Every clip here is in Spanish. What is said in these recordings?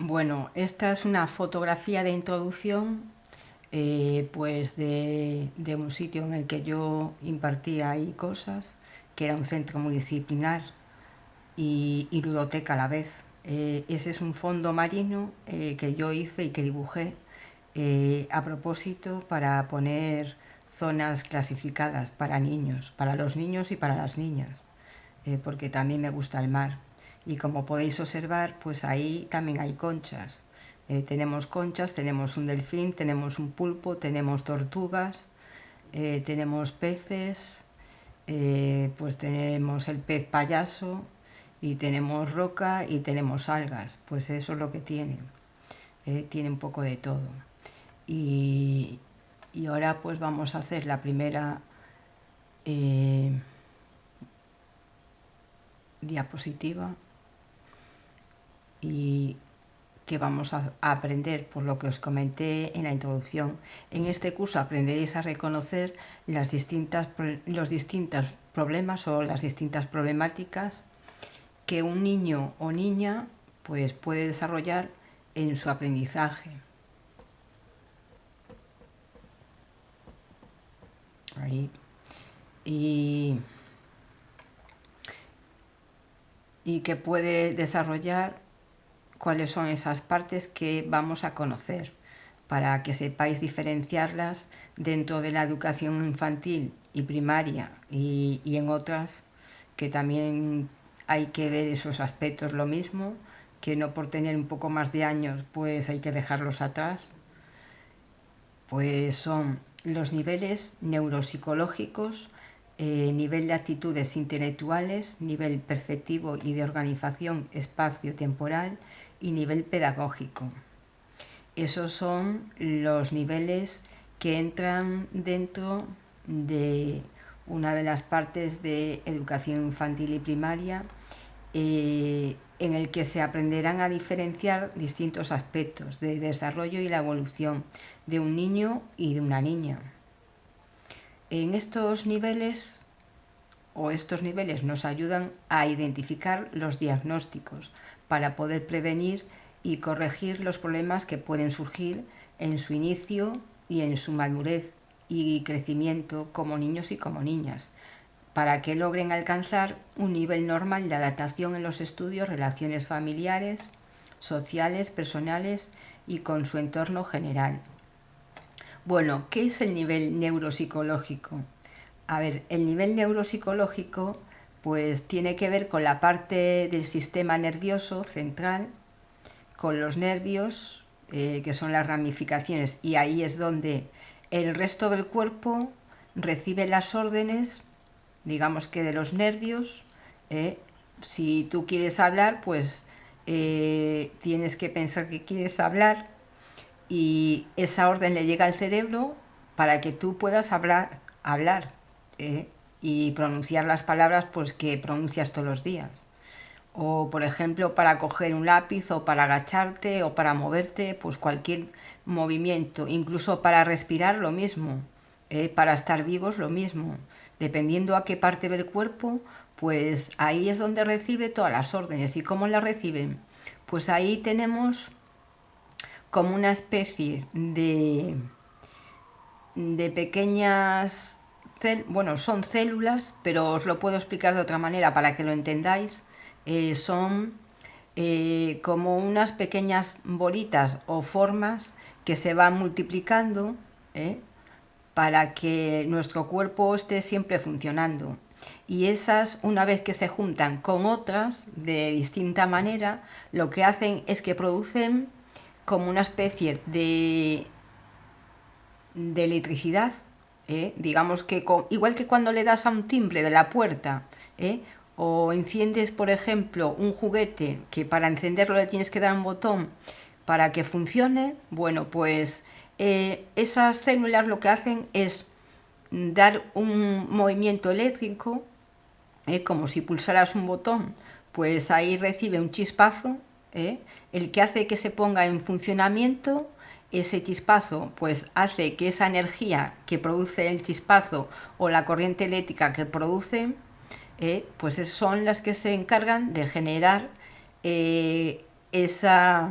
Bueno, esta es una fotografía de introducción pues de un sitio en el que yo impartía ahí cosas, que era un centro multidisciplinar y ludoteca a la vez. Ese es un fondo marino que yo hice y que dibujé a propósito para poner zonas clasificadas para niños, para los niños y para las niñas, porque también me gusta el mar. Y como podéis observar, pues ahí también hay conchas. Tenemos conchas, tenemos un delfín, tenemos un pulpo, tenemos tortugas, tenemos peces, pues tenemos el pez payaso y tenemos roca y tenemos algas. Pues eso es lo que tiene. Tiene un poco de todo. Y, y ahora pues vamos a hacer la primera diapositiva y que vamos a aprender, por lo que os comenté en la introducción. En este curso aprenderéis a reconocer los distintos problemas o las distintas problemáticas que un niño o niña pues, puede desarrollar en su aprendizaje. Ahí. Y que puede desarrollar cuáles son esas partes que vamos a conocer para que sepáis diferenciarlas dentro de la educación infantil y primaria y en otras que también hay que ver esos aspectos lo mismo, que no por tener un poco más de años pues hay que dejarlos atrás. Pues son los niveles neuropsicológicos, nivel de actitudes intelectuales, nivel perceptivo y de organización espacio-temporal y nivel pedagógico. Esos son los niveles que entran dentro de una de las partes de educación infantil y primaria, en el que se aprenderán a diferenciar distintos aspectos de desarrollo y la evolución de un niño y de una niña. En estos niveles nos ayudan a identificar los diagnósticos para poder prevenir y corregir los problemas que pueden surgir en su inicio y en su madurez y crecimiento como niños y como niñas, para que logren alcanzar un nivel normal de adaptación en los estudios, relaciones familiares, sociales, personales y con su entorno general. Bueno, ¿qué es el nivel neuropsicológico? A ver, el nivel neuropsicológico pues tiene que ver con la parte del sistema nervioso central, con los nervios, que son las ramificaciones, y ahí es donde el resto del cuerpo recibe las órdenes, digamos que de los nervios. Si tú quieres hablar, pues tienes que pensar que quieres hablar y esa orden le llega al cerebro para que tú puedas hablar y pronunciar las palabras pues, que pronuncias todos los días. O, por ejemplo, para coger un lápiz o para agacharte o para moverte, pues cualquier movimiento, incluso para respirar lo mismo, para estar vivos lo mismo. Dependiendo a qué parte del cuerpo, pues ahí es donde recibe todas las órdenes. ¿Y cómo las reciben? Pues ahí tenemos como una especie de pequeñas, bueno, son células, pero os lo puedo explicar de otra manera para que lo entendáis. Son como unas pequeñas bolitas o formas que se van multiplicando para que nuestro cuerpo esté siempre funcionando. Y esas, una vez que se juntan con otras de distinta manera, lo que hacen es que producen como una especie de electricidad, digamos que igual que cuando le das a un timbre de la puerta, o enciendes, por ejemplo, un juguete que para encenderlo le tienes que dar un botón para que funcione, bueno, pues esas células lo que hacen es dar un movimiento eléctrico, como si pulsaras un botón, pues ahí recibe un chispazo, el que hace que se ponga en funcionamiento. Ese chispazo pues hace que esa energía que produce el chispazo o la corriente eléctrica que produce, pues son las que se encargan de generar esa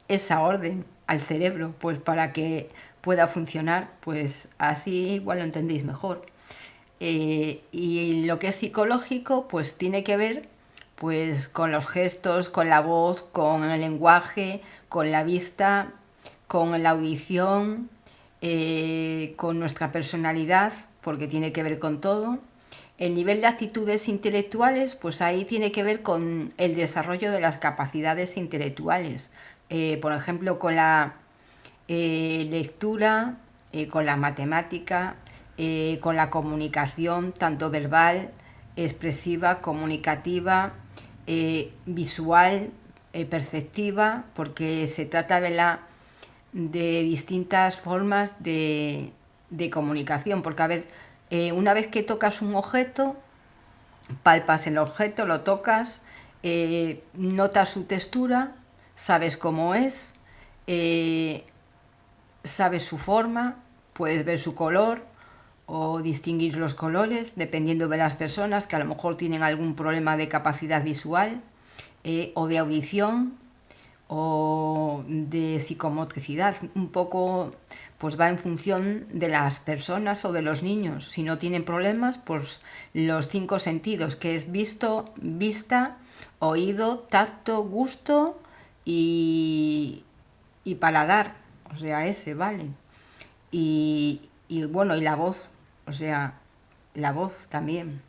esa orden al cerebro, pues para que pueda funcionar, pues así igual lo entendéis mejor. Y lo que es psicológico, pues tiene que ver pues con los gestos, con la voz, con el lenguaje, con la vista, con la audición, con nuestra personalidad, porque tiene que ver con todo. El nivel de actitudes intelectuales, pues ahí tiene que ver con el desarrollo de las capacidades intelectuales. Por ejemplo, con la lectura, con la matemática, con la comunicación, tanto verbal, expresiva, comunicativa, visual, perceptiva, porque se trata de distintas formas de comunicación. Porque, a ver, una vez que tocas un objeto, palpas el objeto, lo tocas, notas su textura, sabes cómo es, eh, sabes su forma, puedes ver su color o distinguir los colores, dependiendo de las personas que a lo mejor tienen algún problema de capacidad visual o de audición o de psicomotricidad. Un poco pues va en función de las personas o de los niños. Si no tienen problemas, pues los 5 sentidos, que es visto, vista, oído, tacto, gusto y paladar, o sea, ese, ¿vale? Bueno, y la voz, o sea, la voz también.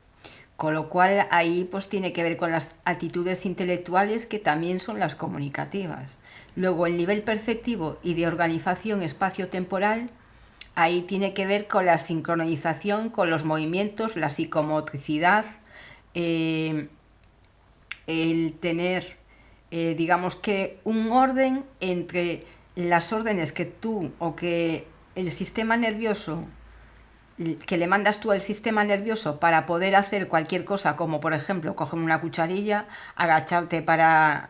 Con lo cual ahí pues tiene que ver con las actitudes intelectuales que también son las comunicativas. Luego el nivel perceptivo y de organización espacio-temporal, ahí tiene que ver con la sincronización con los movimientos, la psicomotricidad, eh, el tener, digamos que un orden entre las órdenes que tú o que el sistema nervioso que le mandas tú al sistema nervioso para poder hacer cualquier cosa, como por ejemplo coger una cucharilla, agacharte para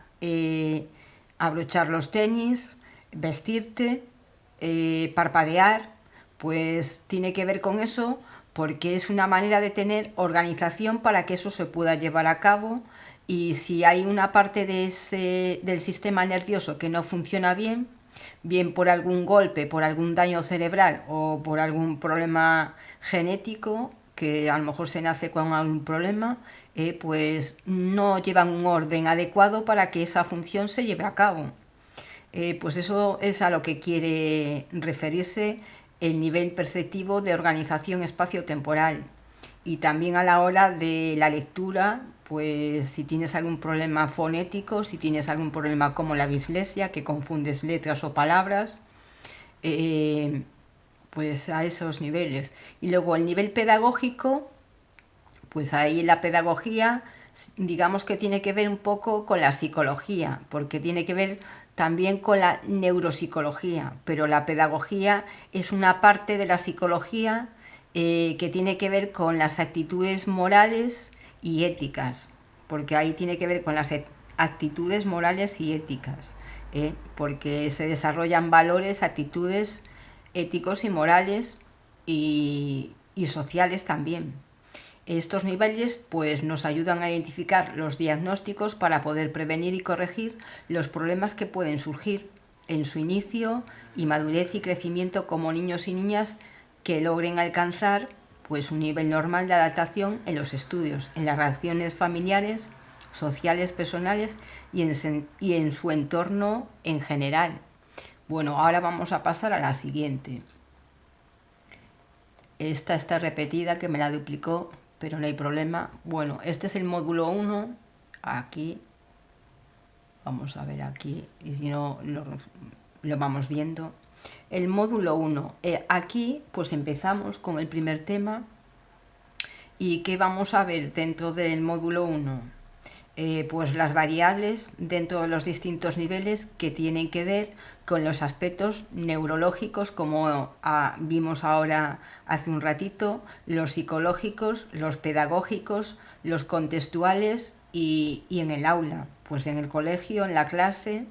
abrochar los tenis, vestirte, parpadear, pues tiene que ver con eso, porque es una manera de tener organización para que eso se pueda llevar a cabo. Y si hay una parte del sistema nervioso que no funciona bien, bien por algún golpe, por algún daño cerebral o por algún problema genético, que a lo mejor se nace con algún problema, pues no llevan un orden adecuado para que esa función se lleve a cabo. Pues eso es a lo que quiere referirse el nivel perceptivo de organización espacio-temporal. Y también a la hora de la lectura, pues si tienes algún problema fonético, si tienes algún problema como la dislexia, que confundes letras o palabras, eh, pues a esos niveles. Y luego el nivel pedagógico, pues ahí la pedagogía, digamos que tiene que ver un poco con la psicología, porque tiene que ver también con la neuropsicología, pero la pedagogía es una parte de la psicología que tiene que ver con las actitudes morales y éticas, porque ahí tiene que ver con las actitudes morales y éticas, porque se desarrollan valores, actitudes éticos y morales y sociales también. Estos niveles pues, nos ayudan a identificar los diagnósticos para poder prevenir y corregir los problemas que pueden surgir en su inicio y madurez y crecimiento como niños y niñas que logren alcanzar pues, un nivel normal de adaptación en los estudios, en las relaciones familiares, sociales, personales y en su entorno en general. Bueno, ahora vamos a pasar a la siguiente. Esta está repetida, que me la duplicó, pero no hay problema. Bueno, este es el módulo 1. Aquí, vamos a ver aquí, y si no, lo vamos viendo. El módulo 1. Aquí, pues empezamos con el primer tema. ¿Y qué vamos a ver dentro del módulo 1? Pues las variables dentro de los distintos niveles que tienen que ver con los aspectos neurológicos, como vimos ahora hace un ratito, los psicológicos, los pedagógicos, los contextuales y en el aula, pues en el colegio, en la clase,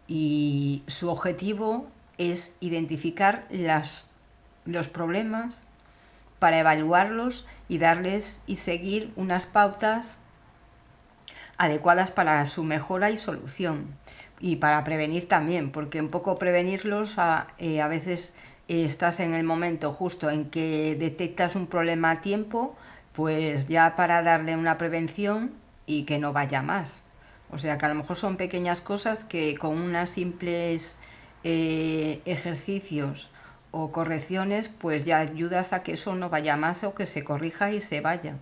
y su objetivo es identificar los problemas para evaluarlos y darles y seguir unas pautas adecuadas para su mejora y solución. Y para prevenir también, porque un poco prevenirlos a veces estás en el momento justo en que detectas un problema a tiempo, pues ya para darle una prevención y que no vaya más. O sea que a lo mejor son pequeñas cosas que con unas simples ejercicios o correcciones, pues ya ayudas a que eso no vaya más o que se corrija y se vaya.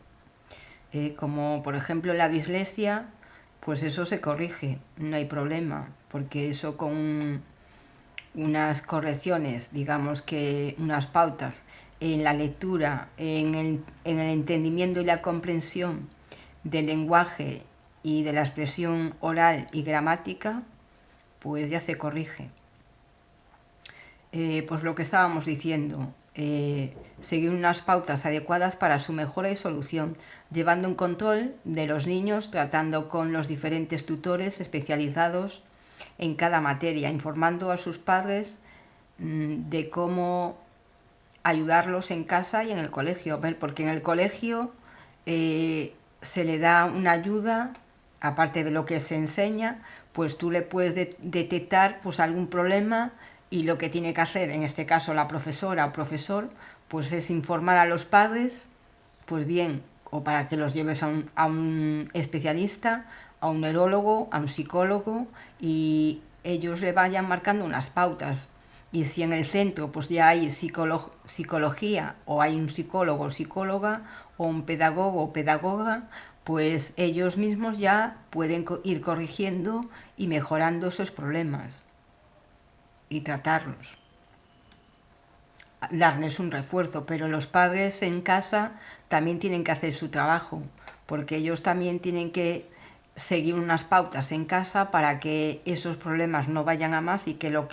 Como por ejemplo la dislexia, pues eso se corrige, no hay problema, porque eso con unas correcciones, digamos que unas pautas en la lectura, en el entendimiento y la comprensión del lenguaje y de la expresión oral y gramática, pues ya se corrige. Pues lo que estábamos diciendo, seguir unas pautas adecuadas para su mejora y solución, llevando un control de los niños, tratando con los diferentes tutores especializados en cada materia, informando a sus padres de cómo ayudarlos en casa y en el colegio, porque en el colegio se le da una ayuda, aparte de lo que se enseña, pues tú le puedes detectar pues algún problema y lo que tiene que hacer, en este caso la profesora o profesor, pues es informar a los padres, pues bien, o para que los lleves a un especialista, a un neurólogo, a un psicólogo y ellos le vayan marcando unas pautas. Y si en el centro pues ya hay psicología o hay un psicólogo o psicóloga o un pedagogo o pedagoga, pues ellos mismos ya pueden ir corrigiendo y mejorando esos problemas y tratarlos, darles un refuerzo, pero los padres en casa también tienen que hacer su trabajo, porque ellos también tienen que seguir unas pautas en casa para que esos problemas no vayan a más y que lo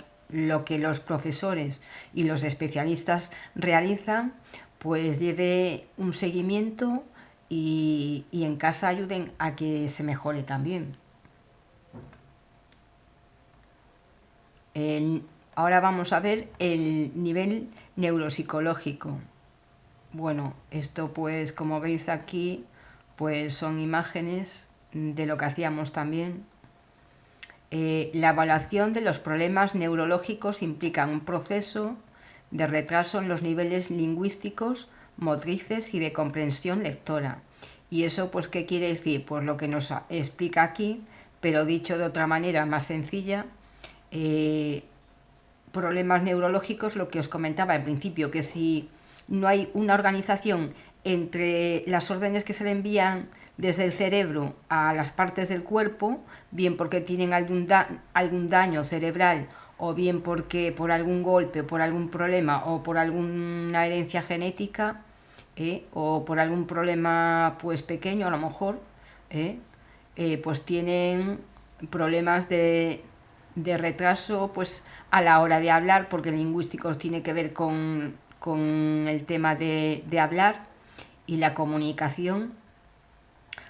que los profesores y los especialistas realizan pues lleve un seguimiento y en casa ayuden a que se mejore también. Ahora vamos a ver el nivel neuropsicológico. Bueno, esto pues como veis aquí pues son imágenes de lo que hacíamos también. La evaluación de los problemas neurológicos implica un proceso de retraso en los niveles lingüísticos, motrices y de comprensión lectora. ¿Y eso pues qué quiere decir? Pues lo que nos explica aquí, pero dicho de otra manera más sencilla, problemas neurológicos, lo que os comentaba al principio, que si no hay una organización entre las órdenes que se le envían desde el cerebro a las partes del cuerpo, bien porque tienen algún daño cerebral o bien porque por algún golpe, por algún problema o por alguna herencia genética o por algún problema pues pequeño a lo mejor, pues tienen problemas de retraso pues a la hora de hablar, porque el lingüístico tiene que ver con el tema de hablar y la comunicación.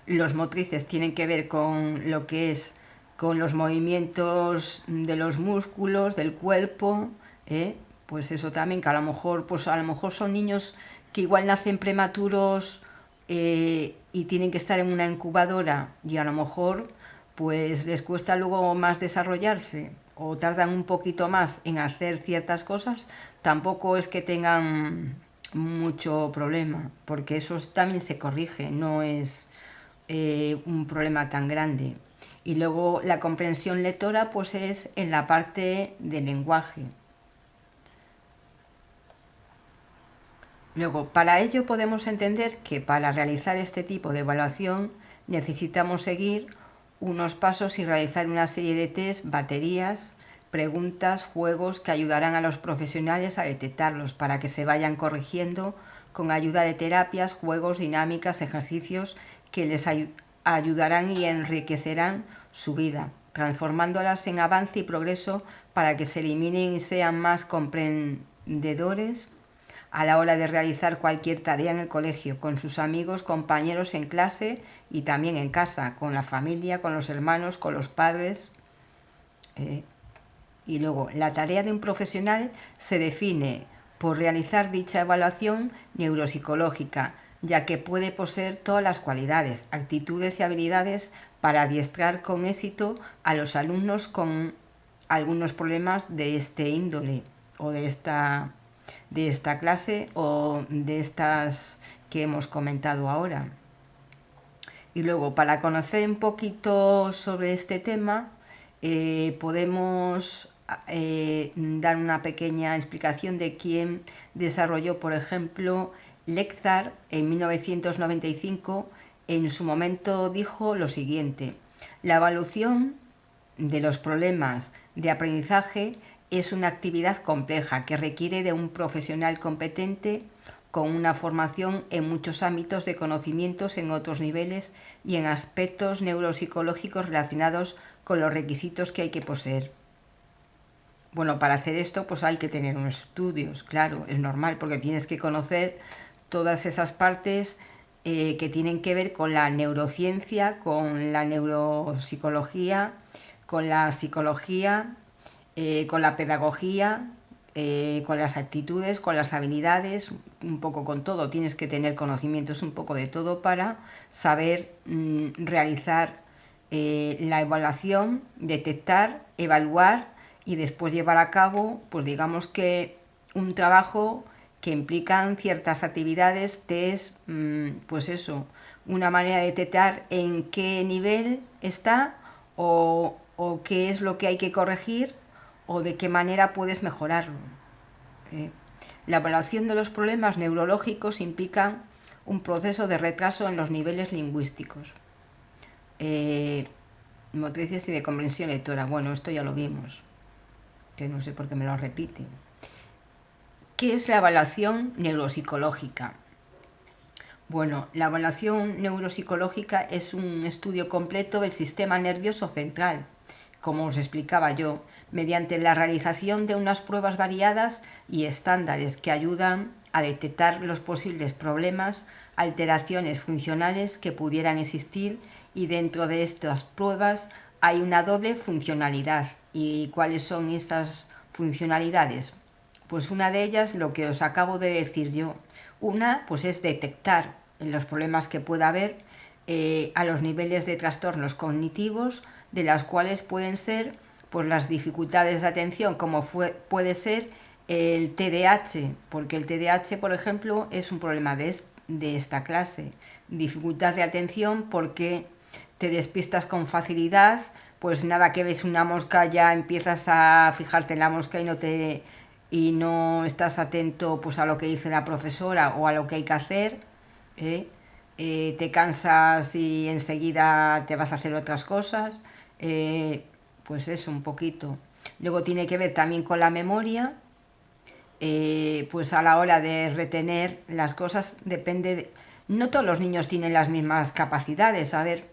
Los motrices tienen que ver con lo que es con los movimientos de los músculos, del cuerpo, pues eso también, que pues a lo mejor son niños que igual nacen prematuros y tienen que estar en una incubadora y a lo mejor pues les cuesta luego más desarrollarse o tardan un poquito más en hacer ciertas cosas, tampoco es que tengan mucho problema, porque eso también se corrige, no es un problema tan grande. Y luego la comprensión lectora pues es en la parte del lenguaje. Luego, para ello podemos entender que para realizar este tipo de evaluación necesitamos seguir unos pasos y realizar una serie de test, baterías, preguntas, juegos que ayudarán a los profesionales a detectarlos para que se vayan corrigiendo con ayuda de terapias, juegos, dinámicas, ejercicios que les ayudarán y enriquecerán su vida, transformándolas en avance y progreso para que se eliminen y sean más comprendedores a la hora de realizar cualquier tarea en el colegio, con sus amigos, compañeros en clase y también en casa, con la familia, con los hermanos, con los padres. Y luego, la tarea de un profesional se define por realizar dicha evaluación neuropsicológica, ya que puede poseer todas las cualidades, actitudes y habilidades para adiestrar con éxito a los alumnos con algunos problemas de este índole o de esta clase o de estas que hemos comentado ahora. Y luego, para conocer un poquito sobre este tema, podemos dar una pequeña explicación de quién desarrolló, por ejemplo, Lexar en 1995. En su momento dijo lo siguiente: la evaluación de los problemas de aprendizaje es una actividad compleja que requiere de un profesional competente con una formación en muchos ámbitos de conocimientos en otros niveles y en aspectos neuropsicológicos relacionados con los requisitos que hay que poseer. Bueno, para hacer esto pues hay que tener unos estudios, claro, es normal, porque tienes que conocer todas esas partes que tienen que ver con la neurociencia, con la neuropsicología, con la psicología, con la pedagogía, con las actitudes, con las habilidades, un poco con todo. Tienes que tener conocimientos un poco de todo para saber realizar la evaluación, detectar, evaluar y después llevar a cabo, pues digamos que un trabajo que implican ciertas actividades, test, pues eso, una manera de detectar en qué nivel está o qué es lo que hay que corregir o de qué manera puedes mejorarlo. La evaluación de los problemas neurológicos implica un proceso de retraso en los niveles lingüísticos, motrices y de comprensión lectora. Bueno, esto ya lo vimos, que no sé por qué me lo repiten. ¿Qué es la evaluación neuropsicológica? Bueno, la evaluación neuropsicológica es un estudio completo del sistema nervioso central, como os explicaba yo, mediante la realización de unas pruebas variadas y estándares que ayudan a detectar los posibles problemas, alteraciones funcionales que pudieran existir, y dentro de estas pruebas hay una doble funcionalidad. ¿Y cuáles son estas funcionalidades? Pues una de ellas, lo que os acabo de decir yo. Una, pues es detectar los problemas que pueda haber a los niveles de trastornos cognitivos, de las cuales pueden ser pues las dificultades de atención, como puede ser el TDAH, porque el TDAH, por ejemplo, es un problema de esta clase. Dificultad de atención porque te despistas con facilidad, pues nada que ves una mosca ya empiezas a fijarte en la mosca y no estás atento pues a lo que dice la profesora o a lo que hay que hacer, te cansas y enseguida te vas a hacer otras cosas, pues eso un poquito. Luego tiene que ver también con la memoria, pues a la hora de retener las cosas no todos los niños tienen las mismas capacidades. A ver,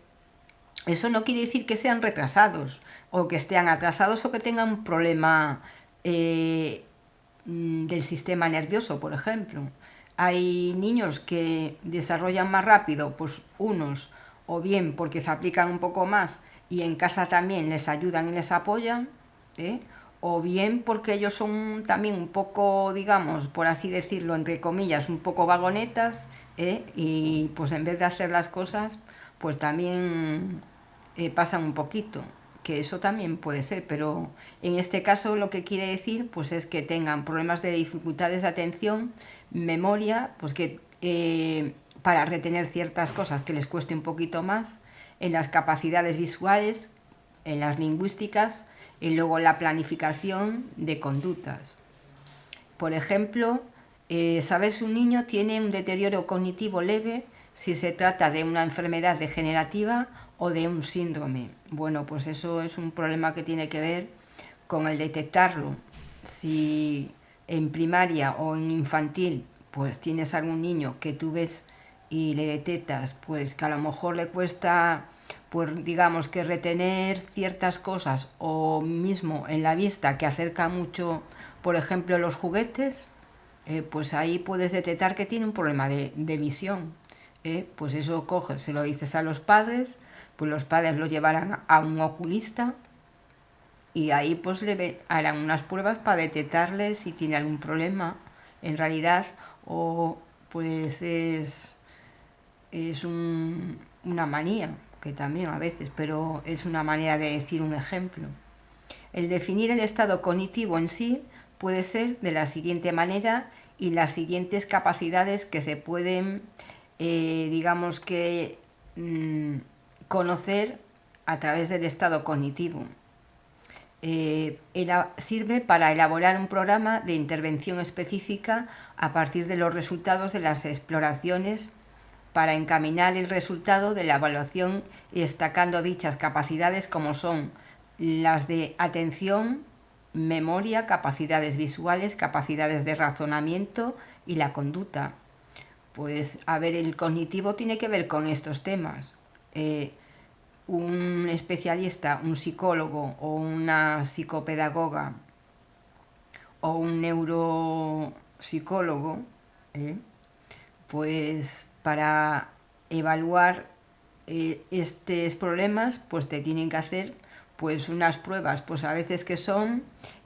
eso no quiere decir que sean retrasados o que estén atrasados o que tengan un problema del sistema nervioso, por ejemplo. Hay niños que desarrollan más rápido, pues unos, o bien porque se aplican un poco más y en casa también les ayudan y les apoyan, o bien porque ellos son también un poco, digamos, por así decirlo, entre comillas, un poco vagonetas, y pues en vez de hacer las cosas, pues también pasan un poquito, que eso también puede ser, pero en este caso lo que quiere decir pues es que tengan problemas de dificultades de atención, memoria, pues que para retener ciertas cosas que les cueste un poquito más, en las capacidades visuales, en las lingüísticas y luego la planificación de conductas. Por ejemplo, ¿sabes? Un niño tiene un deterioro cognitivo leve si se trata de una enfermedad degenerativa o de un síndrome. Bueno, pues eso es un problema que tiene que ver con el detectarlo. Si en primaria o en infantil pues tienes algún niño que tú ves y le detectas pues que a lo mejor le cuesta, pues digamos que retener ciertas cosas, o mismo en la vista que acerca mucho, por ejemplo, los juguetes, pues ahí puedes detectar que tiene un problema de visión. Pues eso coges, se lo dices a los padres, pues los padres lo llevarán a un oculista y ahí pues harán unas pruebas para detectarle si tiene algún problema en realidad, o pues es es una manía, que también a veces, pero es una manera de decir un ejemplo. El definir el estado cognitivo en sí puede ser de la siguiente manera y las siguientes capacidades que se pueden, digamos que, conocer a través del estado cognitivo. Sirve para elaborar un programa de intervención específica a partir de los resultados de las exploraciones para encaminar el resultado de la evaluación y destacando dichas capacidades como son las de atención, memoria, capacidades visuales, capacidades de razonamiento y la conducta. Pues a ver, el cognitivo tiene que ver con estos temas. Un especialista, un psicólogo o una psicopedagoga o un neuropsicólogo, pues para evaluar estos problemas, pues te tienen que hacer pues unas pruebas, pues a veces que son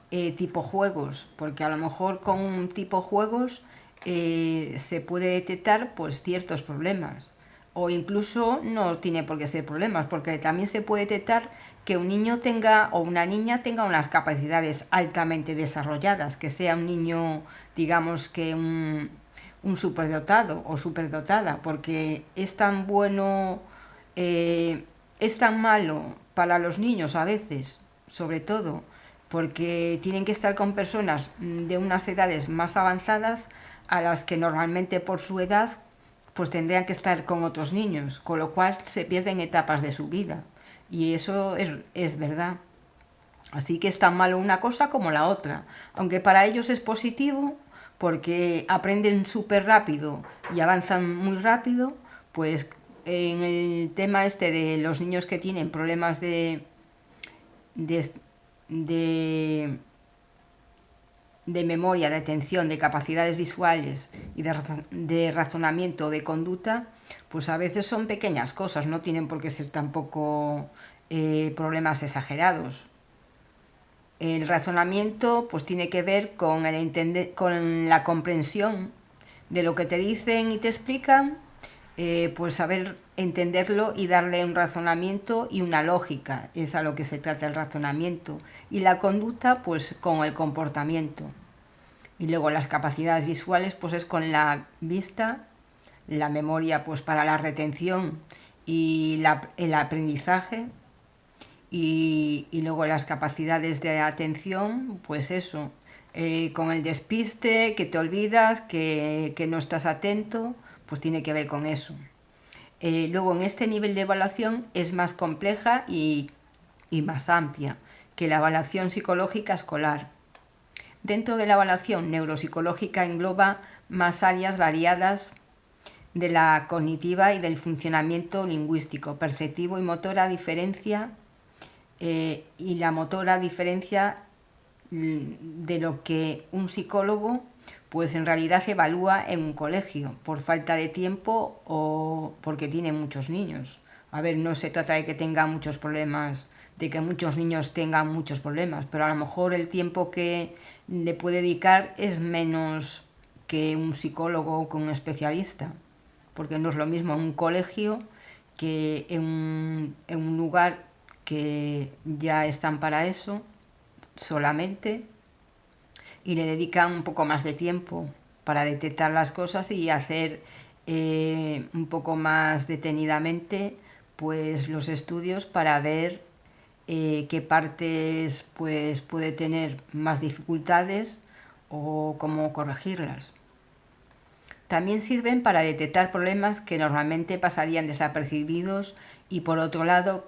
tipo juegos, porque a lo mejor con un tipo juegos se puede detectar pues ciertos problemas, o incluso no tiene por qué ser problemas, porque también se puede detectar que un niño tenga o una niña tenga unas capacidades altamente desarrolladas, que sea un niño, digamos que un superdotado o superdotada, porque es tan bueno, es tan malo para los niños a veces, sobre todo, porque tienen que estar con personas de unas edades más avanzadas a las que normalmente por su edad pues tendrían que estar con otros niños, con lo cual se pierden etapas de su vida. Y eso es verdad. Así que es tan malo una cosa como la otra. Aunque para ellos es positivo, porque aprenden súper rápido y avanzan muy rápido, pues en el tema este de los niños que tienen problemas de, de, de memoria, de atención, de capacidades visuales y de razonamiento, de conducta, pues a veces son pequeñas cosas, no tienen por qué ser tampoco problemas exagerados. El razonamiento pues tiene que ver con con la comprensión de lo que te dicen y te explican, pues saber entenderlo y darle un razonamiento y una lógica, es a lo que se trata el razonamiento. Y la conducta pues con el comportamiento. Y luego las capacidades visuales pues es con la vista, la memoria pues para la retención y el aprendizaje. Y luego las capacidades de atención, pues eso, con el despiste, que te olvidas, que no estás atento, pues tiene que ver con eso. Luego en este nivel de evaluación es más compleja y más amplia que la evaluación psicológica escolar. Dentro de la evaluación neuropsicológica engloba más áreas variadas de la cognitiva y del funcionamiento lingüístico, perceptivo y motora, diferencia y la motora diferencia de lo que un psicólogo pues en realidad evalúa en un colegio por falta de tiempo o porque tiene muchos niños. A ver, no se trata de que tenga muchos problemas, de que muchos niños tengan muchos problemas, pero a lo mejor el tiempo que le puede dedicar es menos que un psicólogo o que un especialista, porque no es lo mismo en un colegio que en un lugar que ya están para eso solamente y le dedican un poco más de tiempo para detectar las cosas y hacer un poco más detenidamente pues los estudios para ver qué partes pues puede tener más dificultades o cómo corregirlas. También sirven para detectar problemas que normalmente pasarían desapercibidos y por otro lado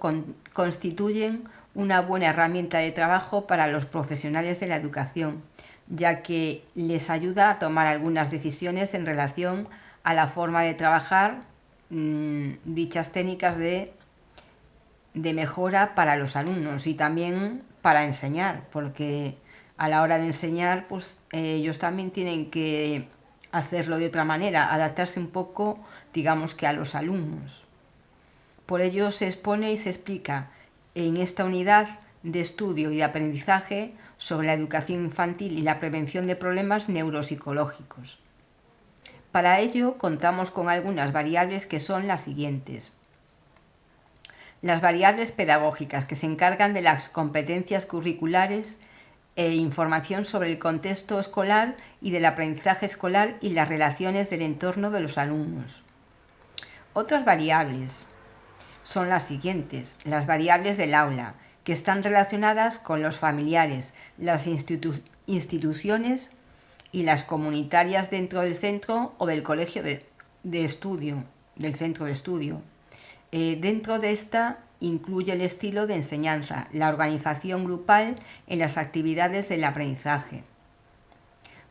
constituyen una buena herramienta de trabajo para los profesionales de la educación, ya que les ayuda a tomar algunas decisiones en relación a la forma de trabajar dichas técnicas de mejora para los alumnos y también para enseñar, porque a la hora de enseñar pues ellos también tienen que hacerlo de otra manera, adaptarse un poco, digamos que a los alumnos. Por ello se expone y se explica en esta unidad de estudio y de aprendizaje sobre la educación infantil y la prevención de problemas neuropsicológicos. Para ello contamos con algunas variables que son las siguientes. Las variables pedagógicas, que se encargan de las competencias curriculares e información sobre el contexto escolar y del aprendizaje escolar y las relaciones del entorno de los alumnos. Otras variables son las siguientes. Las variables del aula, que están relacionadas con los familiares, las instituciones y las comunitarias dentro del centro o del colegio de estudio, del centro de estudio. Dentro de esta incluye el estilo de enseñanza, la organización grupal en las actividades del aprendizaje.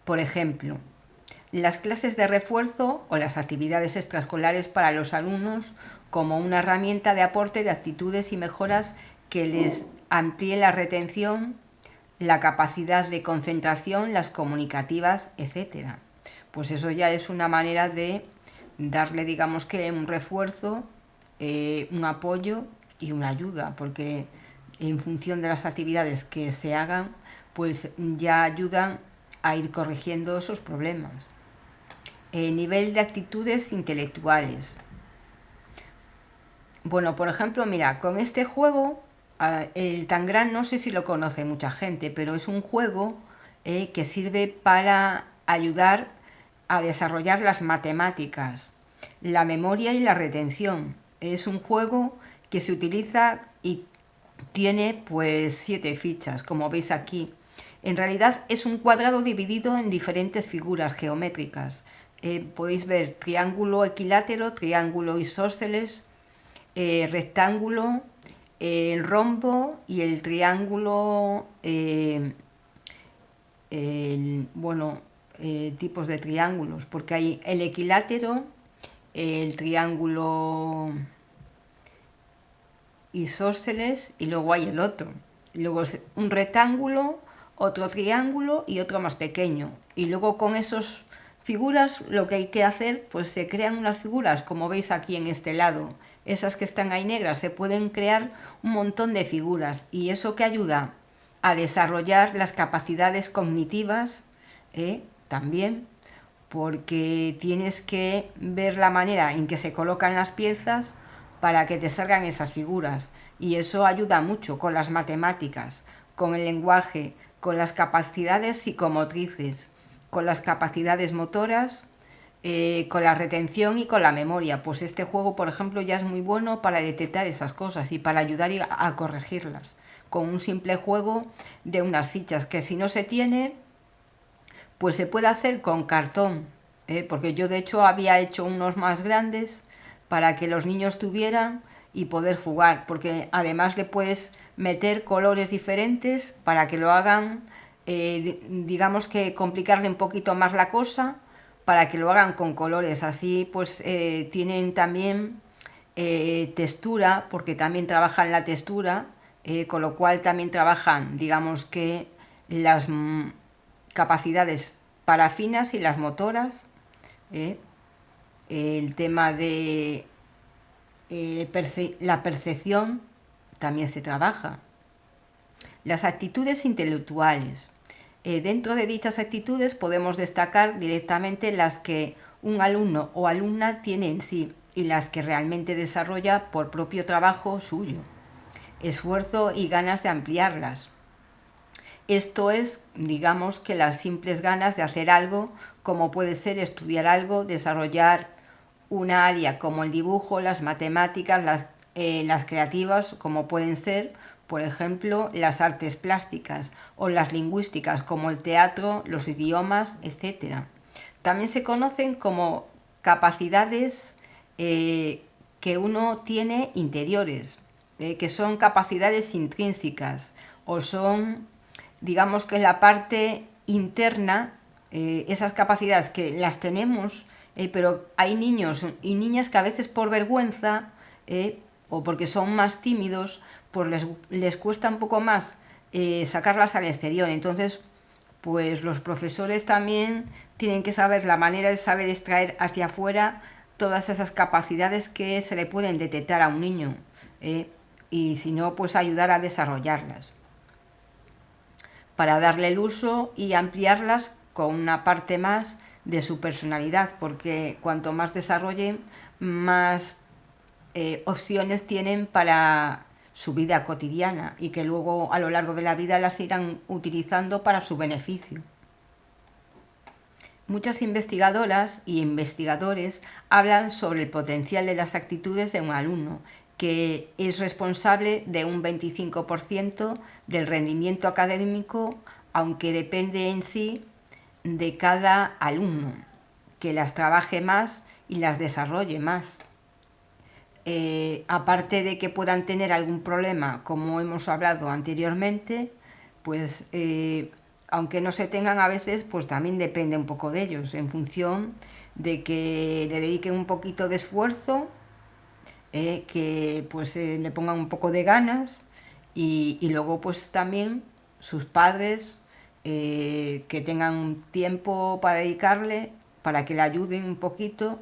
Por ejemplo, las clases de refuerzo o las actividades extraescolares para los alumnos como una herramienta de aporte de actitudes y mejoras que les amplíe la retención, la capacidad de concentración, las comunicativas, etc. Pues eso ya es una manera de darle, digamos que un refuerzo, un apoyo y una ayuda, porque en función de las actividades que se hagan, pues ya ayudan a ir corrigiendo esos problemas. Nivel de actitudes intelectuales. Bueno, por ejemplo, mira, con este juego, el Tangram no sé si lo conoce mucha gente, pero es un juego que sirve para ayudar a desarrollar las matemáticas, la memoria y la retención. Es un juego que se utiliza y tiene pues 7 fichas, como veis aquí. En realidad es un cuadrado dividido en diferentes figuras geométricas. Podéis ver triángulo equilátero, triángulo isósceles, rectángulo, el rombo y el triángulo, tipos de triángulos, porque hay el equilátero, el triángulo isósceles y luego hay el otro. Luego es un rectángulo, otro triángulo y otro más pequeño. Y luego con esas figuras lo que hay que hacer, pues se crean unas figuras, como veis aquí en este lado. Esas que están ahí negras, se pueden crear un montón de figuras. Y eso que ayuda a desarrollar las capacidades cognitivas, también, porque tienes que ver la manera en que se colocan las piezas para que te salgan esas figuras, y eso ayuda mucho con las matemáticas, con el lenguaje, con las capacidades psicomotrices, con las capacidades motoras, con la retención y con la memoria. Pues este juego, por ejemplo, ya es muy bueno para detectar esas cosas y para ayudar a corregirlas, con un simple juego de unas fichas que si no se tiene, pues se puede hacer con cartón, porque yo de hecho había hecho unos más grandes para que los niños tuvieran y poder jugar, porque además le puedes meter colores diferentes para que lo hagan, digamos que complicarle un poquito más la cosa, para que lo hagan con colores, así pues tienen también textura, porque también trabajan la textura, con lo cual también trabajan, digamos que las capacidades parafinas y las motoras, el tema de la percepción también se trabaja. Las actitudes intelectuales. Dentro de dichas actitudes podemos destacar directamente las que un alumno o alumna tiene en sí y las que realmente desarrolla por propio trabajo suyo, esfuerzo y ganas de ampliarlas. Esto es, digamos, que las simples ganas de hacer algo, como puede ser estudiar algo, desarrollar una área como el dibujo, las matemáticas, las creativas, como pueden ser, por ejemplo, las artes plásticas o las lingüísticas, como el teatro, los idiomas, etc. También se conocen como capacidades que uno tiene interiores, que son capacidades intrínsecas o son, digamos que la parte interna, esas capacidades que las tenemos, pero hay niños y niñas que a veces por vergüenza o porque son más tímidos, pues les cuesta un poco más sacarlas al exterior. Entonces, pues los profesores también tienen que saber la manera de saber extraer hacia afuera todas esas capacidades que se le pueden detectar a un niño, y si no, pues ayudar a desarrollarlas, para darle el uso y ampliarlas con una parte más de su personalidad, porque cuanto más desarrollen, más opciones tienen para su vida cotidiana y que luego a lo largo de la vida las irán utilizando para su beneficio. Muchas investigadoras y investigadores hablan sobre el potencial de las actitudes de un alumno, que es responsable de un 25% del rendimiento académico, aunque depende en sí de cada alumno, que las trabaje más y las desarrolle más. Aparte de que puedan tener algún problema, como hemos hablado anteriormente, pues aunque no se tengan a veces, pues también depende un poco de ellos, en función de que le dediquen un poquito de esfuerzo, que pues le pongan un poco de ganas y luego pues también sus padres que tengan tiempo para dedicarle, para que le ayuden un poquito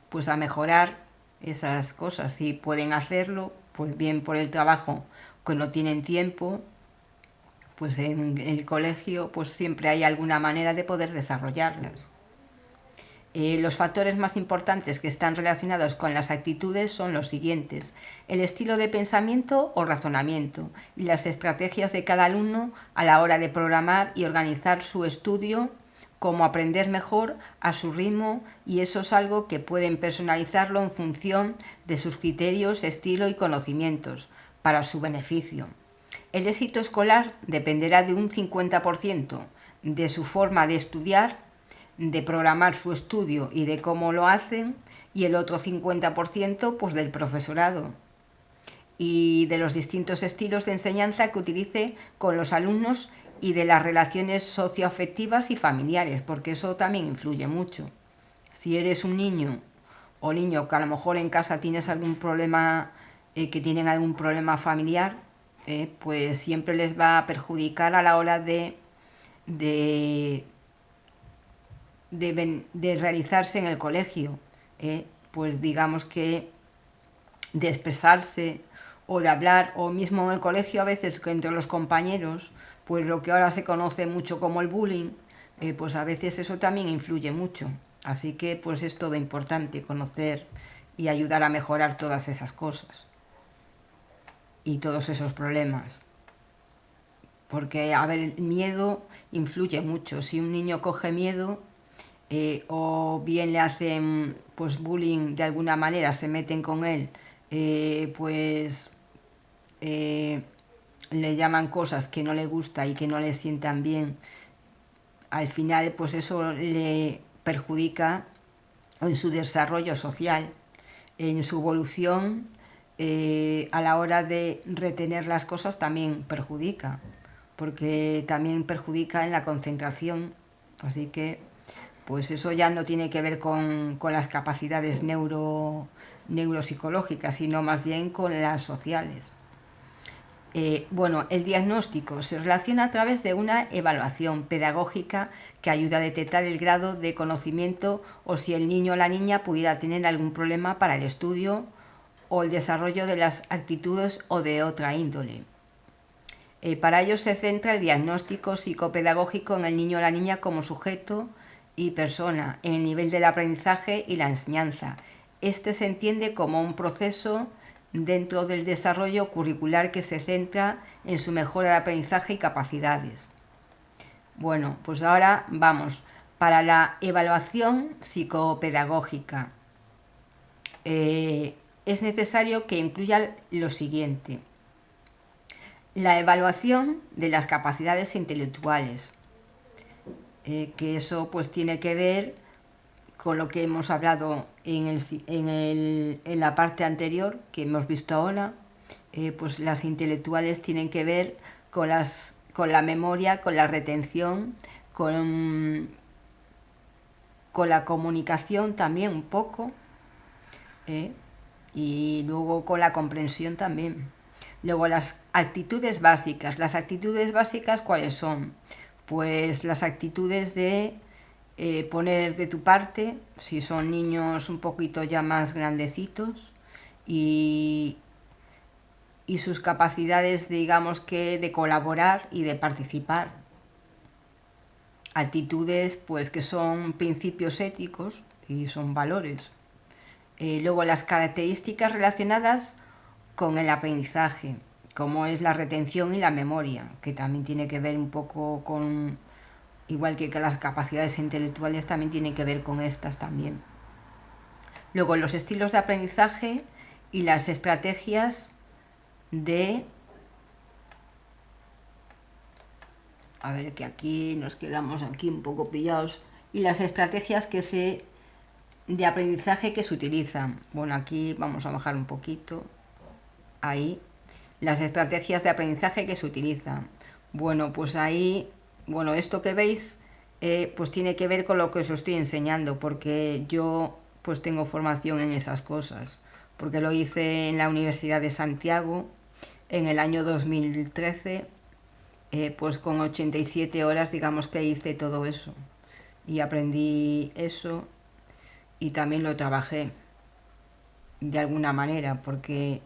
pues a mejorar esas cosas. Si pueden hacerlo, pues bien por el trabajo que no tienen tiempo, pues en el colegio pues siempre hay alguna manera de poder desarrollarlas. Los factores más importantes que están relacionados con las actitudes son los siguientes: el estilo de pensamiento o razonamiento y las estrategias de cada alumno a la hora de programar y organizar su estudio, cómo aprender mejor a su ritmo, y eso es algo que pueden personalizarlo en función de sus criterios, estilo y conocimientos para su beneficio. El éxito escolar dependerá de un 50% de su forma de estudiar, de programar su estudio y de cómo lo hacen, y el otro 50% pues del profesorado y de los distintos estilos de enseñanza que utilice con los alumnos y de las relaciones socioafectivas y familiares, porque eso también influye mucho. Si eres un niño o niño que a lo mejor en casa tienes algún problema, que tienen algún problema familiar, pues siempre les va a perjudicar a la hora de, de realizarse en el colegio, pues digamos que de expresarse o de hablar, o mismo en el colegio a veces que entre los compañeros, pues lo que ahora se conoce mucho como el bullying, pues a veces eso también influye mucho. Así que pues es todo importante conocer y ayudar a mejorar todas esas cosas y todos esos problemas. Porque, a ver, el miedo influye mucho. Si un niño coge miedo, o bien le hacen pues bullying de alguna manera, se meten con él, pues le llaman cosas que no le gusta y que no le sientan bien, al final pues eso le perjudica en su desarrollo social, en su evolución, a la hora de retener las cosas también perjudica, porque también perjudica en la concentración. Así que pues eso ya no tiene que ver con las capacidades neuropsicológicas, sino más bien con las sociales. Bueno, el diagnóstico se relaciona a través de una evaluación pedagógica que ayuda a detectar el grado de conocimiento o si el niño o la niña pudiera tener algún problema para el estudio o el desarrollo de las actitudes o de otra índole. Para ello se centra el diagnóstico psicopedagógico en el niño o la niña como sujeto y persona, en el nivel del aprendizaje y la enseñanza. Este se entiende como un proceso dentro del desarrollo curricular que se centra en su mejora de aprendizaje y capacidades. Bueno, pues ahora vamos para la evaluación psicopedagógica. Es necesario que incluya lo siguiente: la evaluación de las capacidades intelectuales, que eso pues tiene que ver con lo que hemos hablado en la parte anterior que hemos visto ahora. Pues las intelectuales tienen que ver con la memoria, con la retención, con la comunicación también un poco, y luego con la comprensión también. Luego las actitudes básicas. Las actitudes básicas, ¿cuáles son? Pues las actitudes de poner de tu parte, si son niños un poquito ya más grandecitos, y sus capacidades, digamos que de colaborar y de participar. actitudes pues que son principios éticos y son valores. Luego las características relacionadas con el aprendizaje, como es la retención y la memoria, que también tiene que ver un poco con, igual que las capacidades intelectuales, también tienen que ver con estas también. Luego los estilos de aprendizaje y las estrategias de... A ver, que aquí nos quedamos aquí un poco pillados. Y las estrategias de aprendizaje que se utilizan. Bueno, aquí vamos a bajar un poquito. Ahí. Las estrategias de aprendizaje que se utilizan. Bueno, pues ahí, bueno, esto que veis, pues tiene que ver con lo que os estoy enseñando, porque yo pues tengo formación en esas cosas, porque lo hice en la Universidad de Santiago en el año 2013, pues con 87 horas digamos que hice todo eso y aprendí eso y también lo trabajé de alguna manera, porque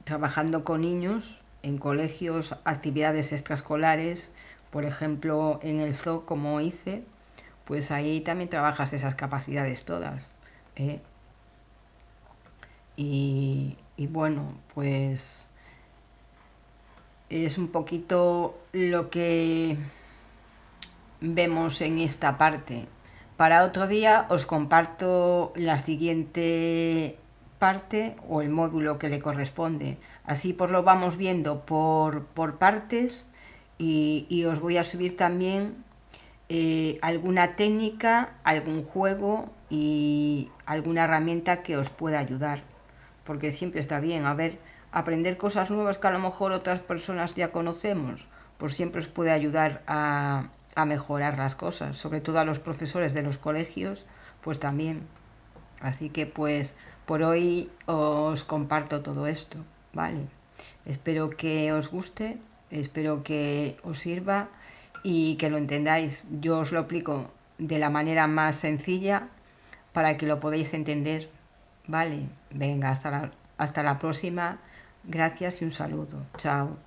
trabajando con niños en colegios, actividades extraescolares, por ejemplo en el zoo como hice, pues ahí también trabajas esas capacidades todas. ¿eh? Y bueno, pues es un poquito lo que vemos en esta parte. Para otro día os comparto la siguiente parte o el módulo que le corresponde. Así pues lo vamos viendo por partes y os voy a subir también alguna técnica, algún juego y alguna herramienta que os pueda ayudar. Porque siempre está bien, a ver, aprender cosas nuevas que a lo mejor otras personas ya conocemos, pues siempre os puede ayudar a mejorar las cosas, sobre todo a los profesores de los colegios, pues también. Así que pues por hoy os comparto todo esto, ¿vale? Espero que os guste, espero que os sirva y que lo entendáis. Yo os lo explico de la manera más sencilla para que lo podáis entender, ¿vale? Venga, hasta la próxima. Gracias y un saludo. Chao.